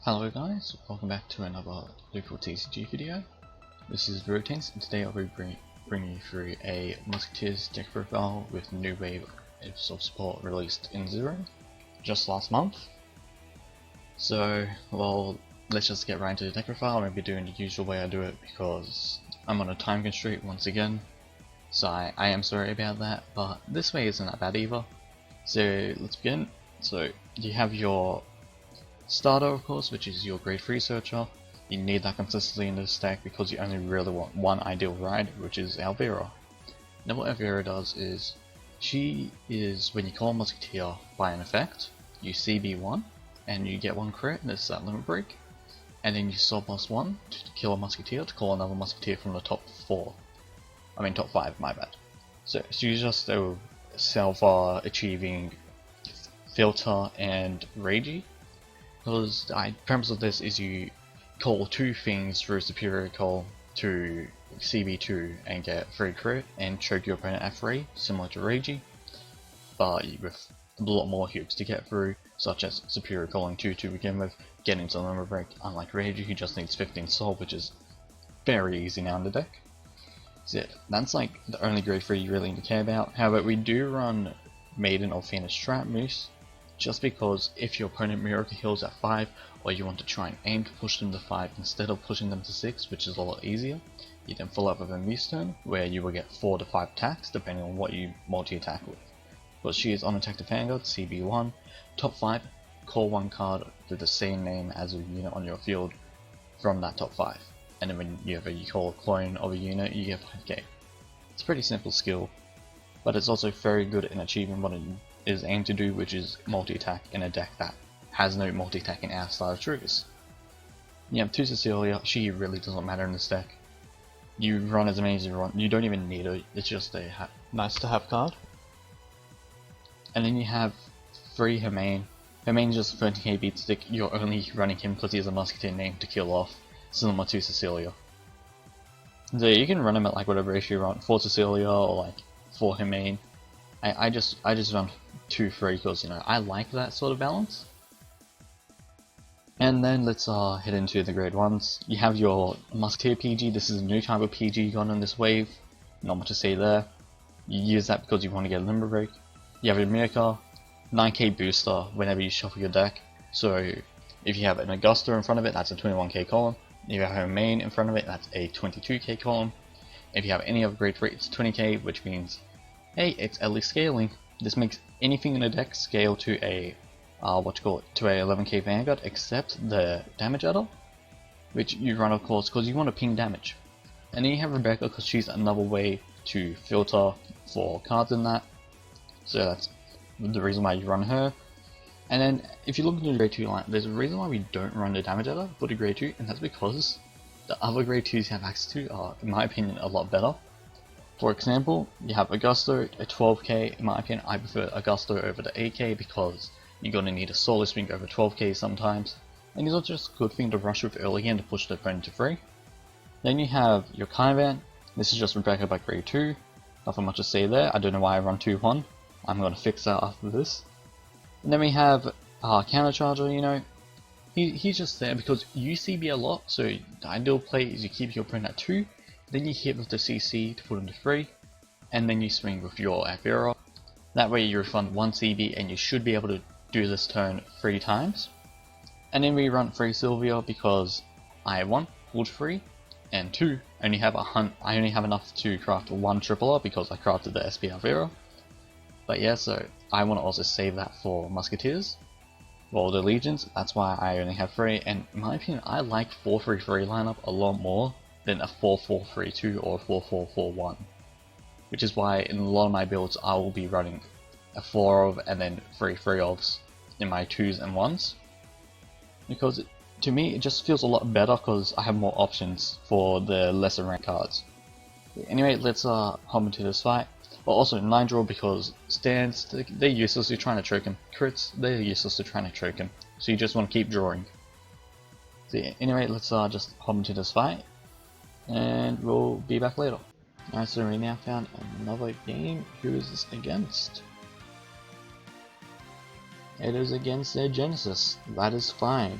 Hello guys, welcome back to another local TCG video. This is Rotenks, and today I'll be bringing you through a Musketeers deck profile with new wave of support released in Zero just last month. So, well, let's just get right into the deck profile. I'm going to be doing the usual way I do it because I'm on a time constraint once again. So I am sorry about that, but this way isn't that bad either. So let's begin. So you have your starter, of course, which is your grade 3 searcher. You need that consistently in this deck because you only really want one ideal ride, which is Elvira. Now what Elvira does is, she is, when you call a Musketeer by an effect, you CB1 and you get one crit, and it's that limit break, and then you soul plus 1 to kill a Musketeer to call another Musketeer from the top 5, my bad. So you just self-achieving filter and ragey. Because the premise of this is you call two things through superior call to CB2 and get 3 crit and choke your opponent at 3, similar to Ragey, but with a lot more hoops to get through, such as superior calling 2 to begin with, getting to the limit break, unlike Ragey who just needs 15 soul, which is very easy now in the deck. So that's like the only grade 3 you really need to care about. However, we do run Maiden or Phoenix Trap Moose, just because if your opponent miracle heals at 5, or you want to try and aim to push them to 5 instead of pushing them to 6, which is a lot easier, you then follow up with a Moose turn, where you will get 4 to 5 attacks depending on what you multi-attack with. But she is unattacked Vanguard, CB1, top 5, call one card with the same name as a unit on your field from that top 5. And then when you call a clone of a unit, you get 5k. It's a pretty simple skill, but it's also very good in achieving what it is aimed to do, which is multi-attack in a deck that has no multi-attacking outside of triggers. You have 2 Cecilia, she really doesn't matter in this deck. You run as many as you want, you don't even need her, it's just a nice to have card. And then you have 3 Hermaine. Hermaine is just 13k beat stick, you're only running him because he has a Musketeer name to kill off, similar to Cecilia. So you can run him at like whatever ratio you run, 4 Cecilia or like 4 Hermaine. I just run 2-3 because, you know, I like that sort of balance. And then let's head into the grade 1s. You have your Musketeer PG. This is a new type of PG you got on this wave. Not much to say there. You use that because you want to get a limber break. You have your Mirka, 9k booster whenever you shuffle your deck. So if you have an Augusta in front of it, that's a 21k column. If you have her main in front of it, that's a 22k column. If you have any other grade 3, it's 20k, which means, hey, it's at least scaling. This makes anything in the deck scale to a to a 11k Vanguard, except the damage adder, which you run of course because you want to ping damage. And then you have Rebecca because she's another way to filter for cards in that. So that's the reason why you run her. And then if you look into the grade 2 line, there's a reason why we don't run the damage adder for the grade 2, and that's because the other grade 2s you have access to are, in my opinion, a lot better. For example, you have Augusto at 12k. In my opinion, I prefer Augusto over the 8k because you're going to need a Solar Swing over 12k sometimes, and he's also just a good thing to rush with early game to push the opponent to 3. Then you have your Kaivan. This is just Rebecca by grade 2. Nothing much to say there. I don't know why I run 2-1. I'm going to fix that after this. And then we have Countercharger, you know. He's just there because you CB a lot, so the ideal play is you keep your opponent at 2, then you hit with the CC to put him to 3, and then you swing with your Elvira. That way you refund 1 CB and you should be able to do this turn 3 times. And then we run 3 Sylvia because I 1 pulled 3, and 2 I only have enough to craft 1 triple R because I crafted the SP Elvira. But yeah, so I want to also save that for Musketeers. Well, the Legions, that's why I only have 3, and in my opinion I like 4-3-3 lineup a lot more than a 4-4-3-2 or a 4-4-4-1. Which is why in a lot of my builds I will be running a 4 of and then 3 ofs in my 2s and 1s. Because to me it just feels a lot better because I have more options for the lesser rank cards. Anyway, let's hop into this fight. But also 9 draw because stands, they're useless to trying to choke him. Crits, they're useless to trying to choke him. So you just want to keep drawing. So yeah, anyway, let's just hop into this fight, and we'll be back later. Alright, so we now found another game. Who is this against? It is against their Genesis. That is fine.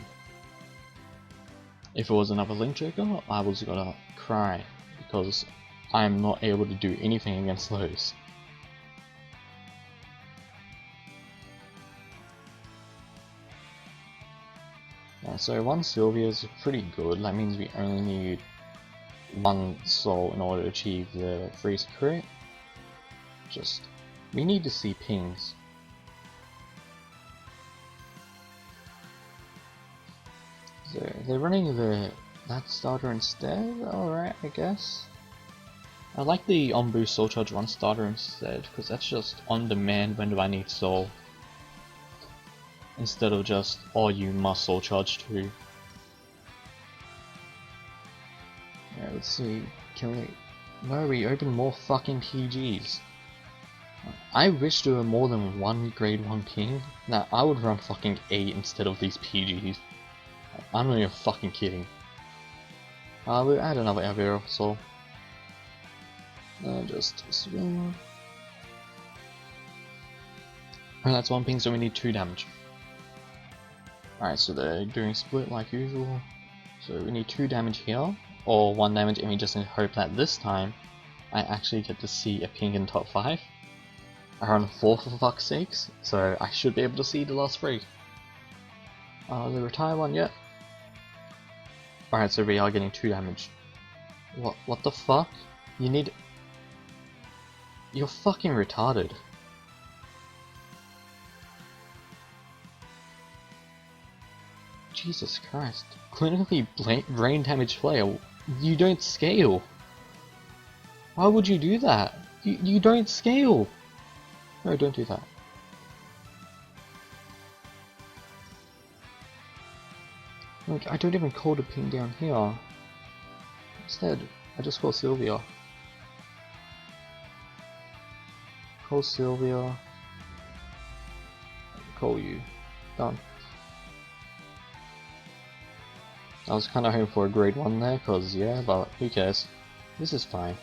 If it was another link trigger, I was gonna cry because I'm not able to do anything against those. Yeah, so one Sylvia is pretty good. That means we only need one soul in order to achieve the freeze crit. We need to see pings. So they're running that starter instead. Alright, I guess. I like the on boost soul charge run starter instead, because that's just on demand when do I need soul. Instead of just, oh, you must soul charge too. Yeah, let's see. Can we? No, we open more fucking PGs. I wish there were more than one grade 1 ping. Now I would run fucking 8 instead of these PGs. I'm not even fucking kidding. We'll add another Elvira soul. Just swing. And that's 1 ping, so we need 2 damage. Alright, so they're doing split like usual. So we need 2 damage here, or 1 damage, and we just need to hope that this time I actually get to see a ping in top 5. I run 4 for fuck's sakes, so I should be able to see the last 3. The retire one yet? Alright, so we are getting 2 damage. What the fuck? You're fucking retarded. Jesus Christ. Clinically brain damage player, you don't scale. Why would you do that? You don't scale. No, don't do that. Look, I don't even call the ping down here. Instead, I just call Sylvia. Call Sylvia. Call you. Done. I was kinda hoping for a grade 1 there, cause yeah, but who cares. This is fine.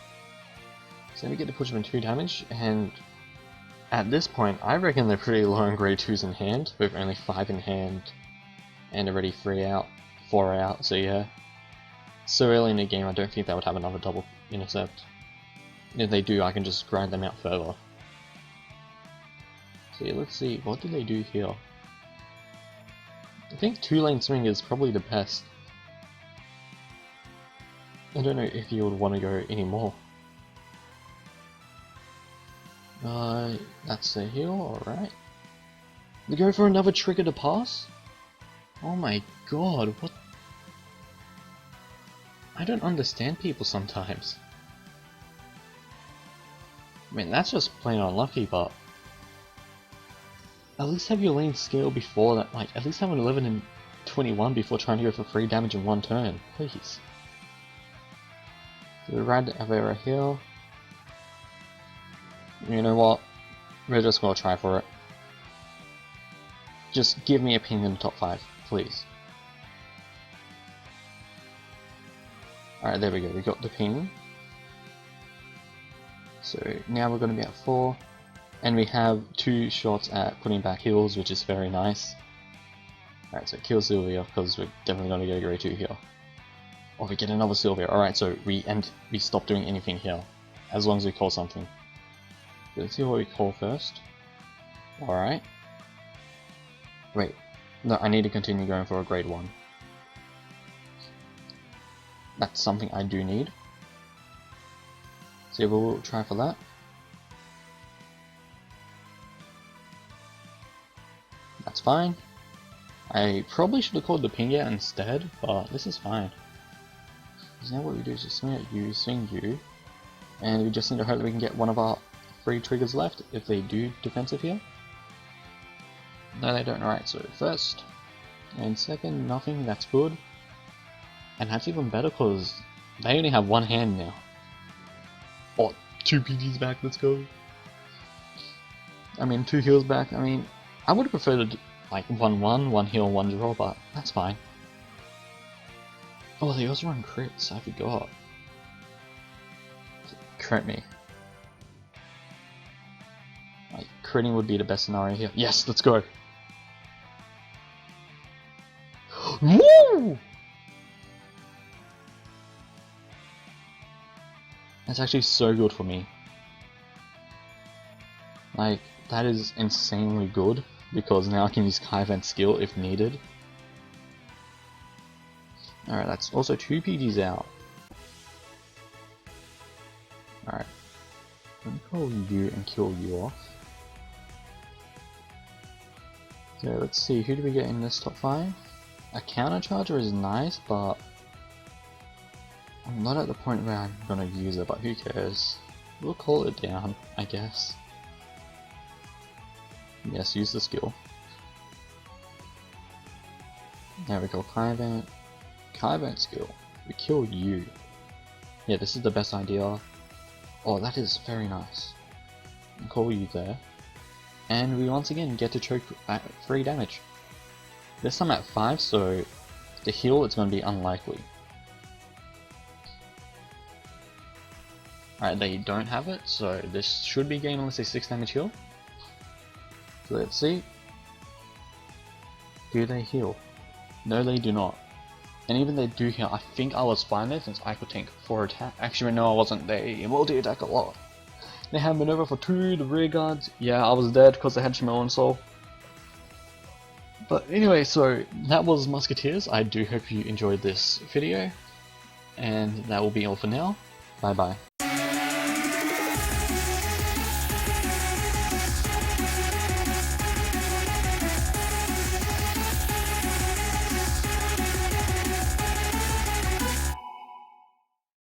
So we get to push them in 2 damage, and at this point, I reckon they're pretty low on grade 2s in hand, with only 5 in hand, and already 4 out, so yeah. So early in the game, I don't think they would have another double intercept. And if they do, I can just grind them out further. So yeah, let's see, what do they do here? I think 2-lane swing is probably the best. I don't know if you would want to go anymore. That's a heal, alright. They go for another trigger to pass? Oh my god, what? I don't understand people sometimes. I mean, that's just plain unlucky, but at least have your lane scale before that, like, at least have an 11 and 21 before trying to go for 3 damage in 1 turn, please. So we ride the Elvira here. You know what? We're just gonna try for it. Just give me a ping in the top 5, please. Alright, there we go, we got the ping. So now we're gonna be at 4. And we have 2 shots at putting back heals, which is very nice. Alright, so kill Sylvia, because we're definitely gonna get a grade 2 here. Oh, we get another Sylvia. Alright, so we stop doing anything here, as long as we call something. Let's see what we call first. Alright. Wait. No, I need to continue going for a grade 1. That's something I do need. So we'll try for that. That's fine. I probably should have called the ping out instead, but this is fine. Because now what we do is just swing at you, swing you, and we just need to hope that we can get one of our 3 triggers left if they do defensive here. No, they don't. Alright, so first and second, nothing, that's good. And that's even better because they only have 1 hand now. Oh, 2 PGs back, let's go. I mean, 2 heals back. I mean, I would have preferred like 1-1, 1 heal, 1 draw, but that's fine. Oh, they also run crits, I forgot. Crit me. Like, critting would be the best scenario here. Yes, let's go! Woo! That's actually so good for me. Like, that is insanely good, because now I can use Cardfight's skill if needed. Alright, that's also 2 PGs out. Alright. Let me call you and kill you off. So let's see, who do we get in this top 5? A countercharger is nice, but I'm not at the point where I'm gonna use it, but who cares? We'll call it down, I guess. Yes, use the skill. There we go, Cardfight skill. We kill you. Yeah, this is the best idea. Oh, that is very nice. I'll call you there. And we once again get to choke at 3 damage. This time at 5, so the heal is going to be unlikely. Alright, they don't have it, so this should be gain unless a 6 damage heal. So let's see. Do they heal? No, they do not. And even they do heal, I think I was fine there since I could tank 4 attack. Actually, no, I wasn't. They multi-attack a lot. They had maneuver for 2, the rear guards. Yeah, I was dead because they had Shimel and Soul. But anyway, so that was Musketeers. I do hope you enjoyed this video. And that will be all for now. Bye bye.